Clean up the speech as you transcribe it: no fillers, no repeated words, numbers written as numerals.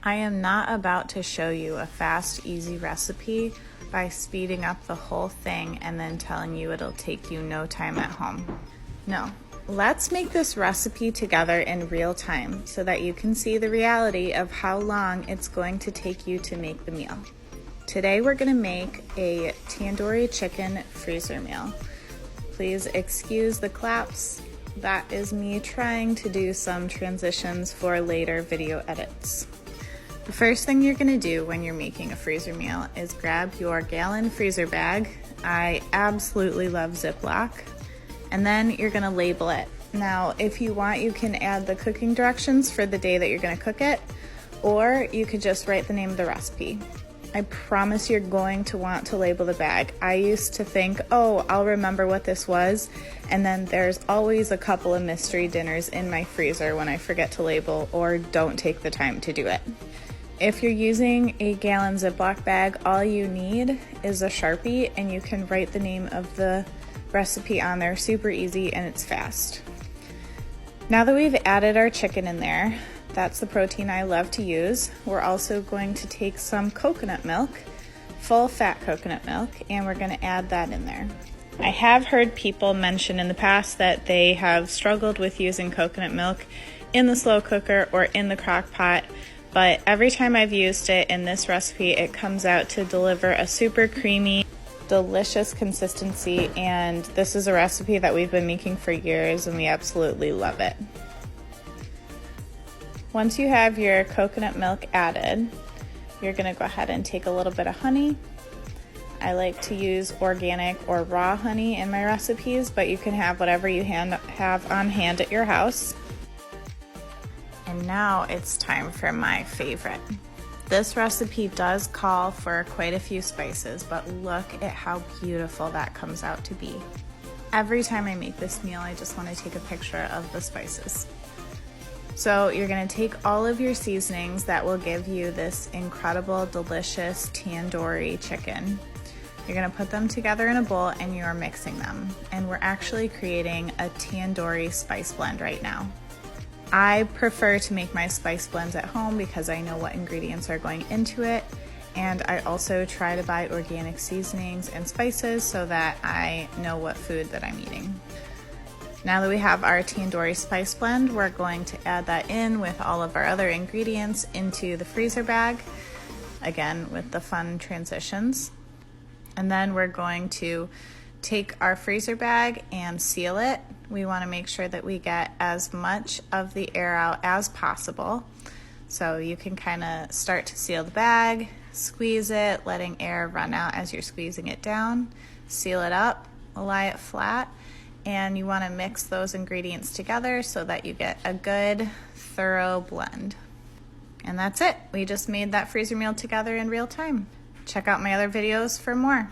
I am not about to show you a fast, easy recipe by speeding up the whole thing and then telling you it'll take you no time at home. No, let's make this recipe together in real time so that you can see the reality of how long it's going to take you to make the meal. Today we're going to make a tandoori chicken freezer meal. Please excuse the claps. That is me trying to do some transitions for later video edits. The first thing you're gonna do when you're making a freezer meal is grab your gallon freezer bag. I absolutely love Ziploc. And then you're gonna label it. Now, if you want, you can add the cooking directions for the day that you're gonna cook it, or you could just write the name of the recipe. I promise you're going to want to label the bag. I used to think, oh, I'll remember what this was, and then there's always a couple of mystery dinners in my freezer when I forget to label or don't take the time to do it. If you're using a gallon Ziploc bag, all you need is a Sharpie and you can write the name of the recipe on there. Super easy and it's fast. Now that we've added our chicken in there, that's the protein I love to use. We're also going to take some coconut milk, full fat coconut milk, and we're going to add that in there. I have heard people mention in the past that they have struggled with using coconut milk in the slow cooker or in the crock pot, but every time I've used it in this recipe, it comes out to deliver a super creamy, delicious consistency, and this is a recipe that we've been making for years and we absolutely love it. Once you have your coconut milk added, you're gonna go ahead and take a little bit of honey. I like to use organic or raw honey in my recipes, but you can have whatever you have on hand at your house. And now it's time for my favorite. This recipe does call for quite a few spices, but look at how beautiful that comes out to be. Every time I make this meal, I just want to take a picture of the spices. So you're going to take all of your seasonings that will give you this incredible, delicious tandoori chicken. You're going to put them together in a bowl and you are mixing them. And we're actually creating a tandoori spice blend right now. I prefer to make my spice blends at home because I know what ingredients are going into it. And I also try to buy organic seasonings and spices so that I know what food that I'm eating. Now that we have our tandoori spice blend, we're going to add that in with all of our other ingredients into the freezer bag, again with the fun transitions. And then we're going to take our freezer bag and seal it. We want to make sure that we get as much of the air out as possible. So you can kind of start to seal the bag, squeeze it, letting air run out as you're squeezing it down, seal it up, lie it flat. And you want to mix those ingredients together so that you get a good, thorough blend. And that's it. We just made that freezer meal together in real time. Check out my other videos for more.